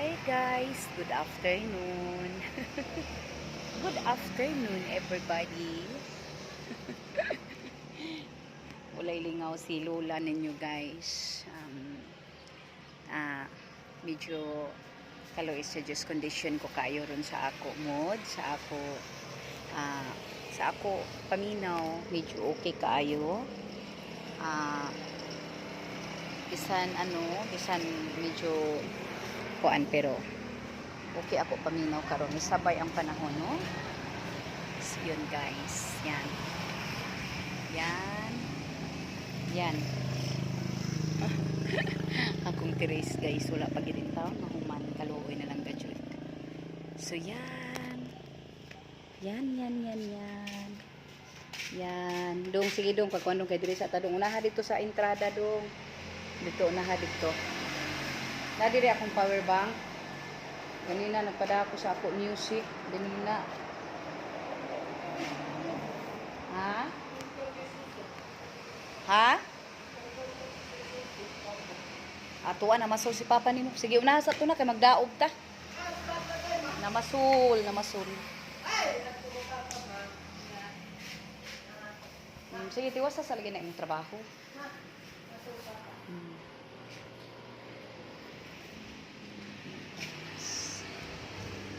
Hi guys, good afternoon. Good afternoon everybody. Walay lingaw si Lola ninyo guys. Medyo kaloy sa just condition ko kayo ron sa ako mod, ah, sa ako paminaw, medyo okay kayo. Bisan medyo kuan pero okay ako paminaw karon sabay ang panahon no. So, yun guys, yan akong teres guys, wala pa gid taon mahuman kaluoy na lang gadjud. So yan dong, sige dong pagkuan kay diri sa tadong unaha dito sa entrada dong, dito unaha dito na diri akong power bank. Ganina nagpada ako sa ako music ganina. Ha? Atuan na masul si papa nimo. Sige unaha sa to na kay magdaog ta. Namasul. Sige tiwas sa lagi na imong trabaho.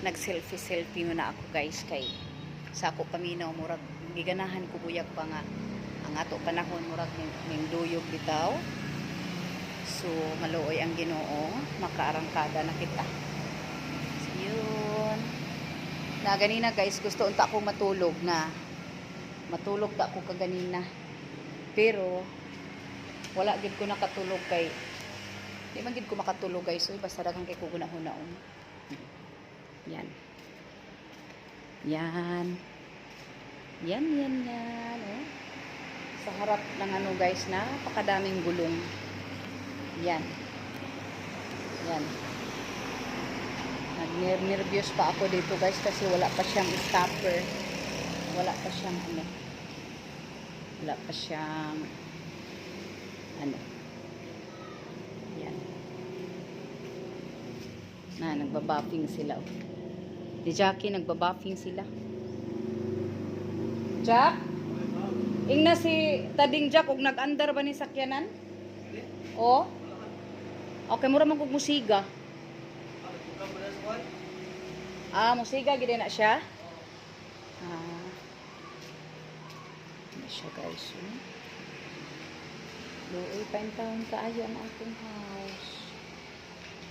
Nag-selfie muna ako guys kay sa ako paminaw murag giganahan ko buyag pa nga ang ato panahon murag ning duyog bitaw. So maluoy ang Ginoo, makaarangkada na kita. So yun. Na ganina guys, gusto unta akong matulog ta ako kaganina. Pero wala gid ko nakatulog kay di man gid ko makatulog guys. So basta daghang kay ko gunahon-naon. Yan. Oh. Sa harap ng ano guys, napakadaming gulong. Yan. Nag-nervous pa ako dito guys kasi wala pa siyang stopper. Wala pa siyang Yan. Nagbabuffing sila. Di Jackie, nagbabuffing sila. Jack? Ingna si Tading Jack, kung nag-andar ba ni sakyanan? O? Okay, mura man kong musiga. Musiga, gede na siya? Ano siya guys, Luoy, paintawon kaayo ang akong house.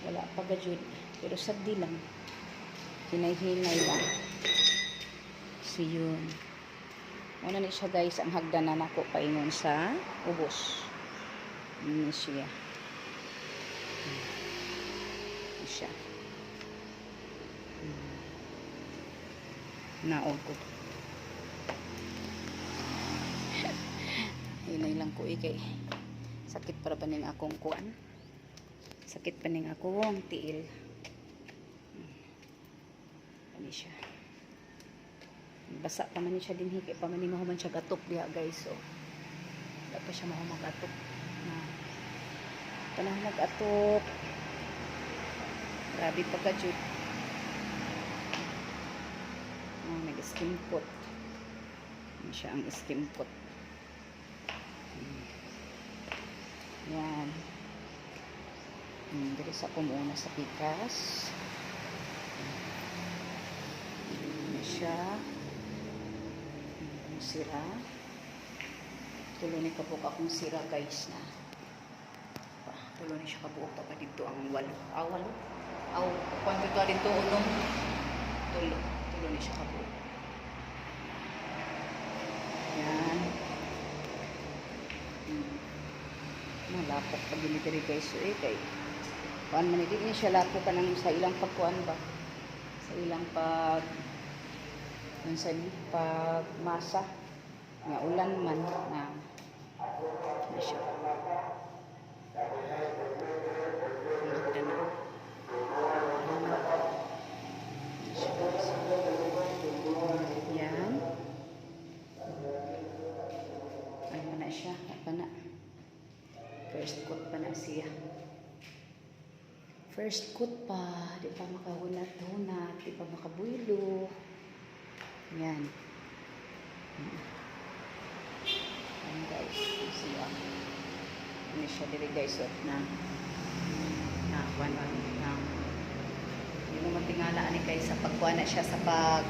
Wala pa gajud. Pero sagdi lang. Hinay-hinay lang. So yun. Una ni siya guys, ang hagdanan ako paingon sa ubos. Ini siya. Ini siya. Naog ko. Hinay lang ko kay sakit para pa ning akong kuan. Sakit pa ning akong tiil. Ano siya. Basa pa man siya din hiki pa man ni mahuman siya gatok diha guys. So wala pa siya mahumang gatok. Panahon nag-atok. Grabe pa kajud. Nag-skim coat. Ano siya ang skim coat. Yan. Dito sa kumuna sa pikas. Siya sira tulo ni kabuk akong sira guys na tulo ni siya kabuok pa dito ang walo kung dito dito unong tulo ni siya kabuok. Yan malapok pag dili guys kay kuan man hindi siya lapok ka nang sa ilang pagkuan ba sa ilang pag masa nga ulan man na siya. Yan. Ano na siya? First coat pa na siya. First coat pa, di pa makahunat-hunat, di pa makabuylo. Yan. Ayan guys, siya. Ini siya dili guys na kuwan yun naman tingala ni kay sa pagkuha na siya sa pag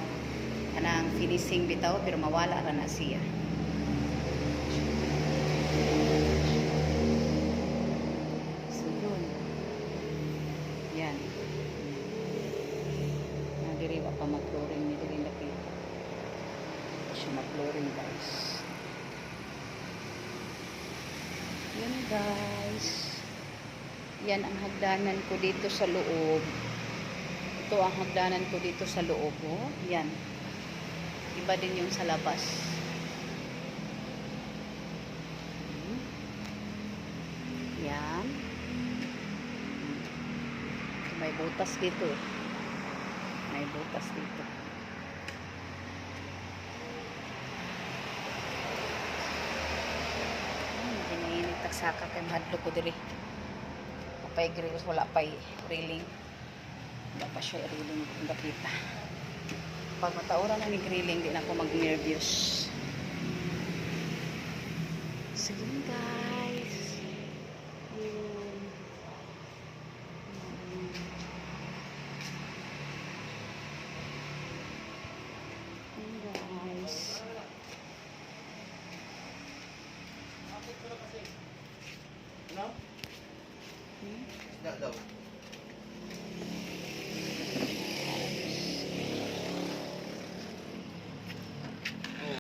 kanang finishing bitaw pero mawala ra na siya. So yun. Yan. Diri wa pa mag-flooring ni diri nakita. Siya mag-flooring guys. Yan guys. Yan ang hagdanan ko dito sa loob. Ito ang hagdanan ko dito sa loob. Oh. Yan. Iba din yung sa labas. Yan. May butas dito. May butas dito. Ginainit tagsaka kay mahadlo ko diri. Pay grills, wala pay railing. Wala pa siya railing kung dapita. Pag matauran na ni grilling, di na ako mag-nervous. So yun guys. Yun. Yun guys. Ano? Isda daw.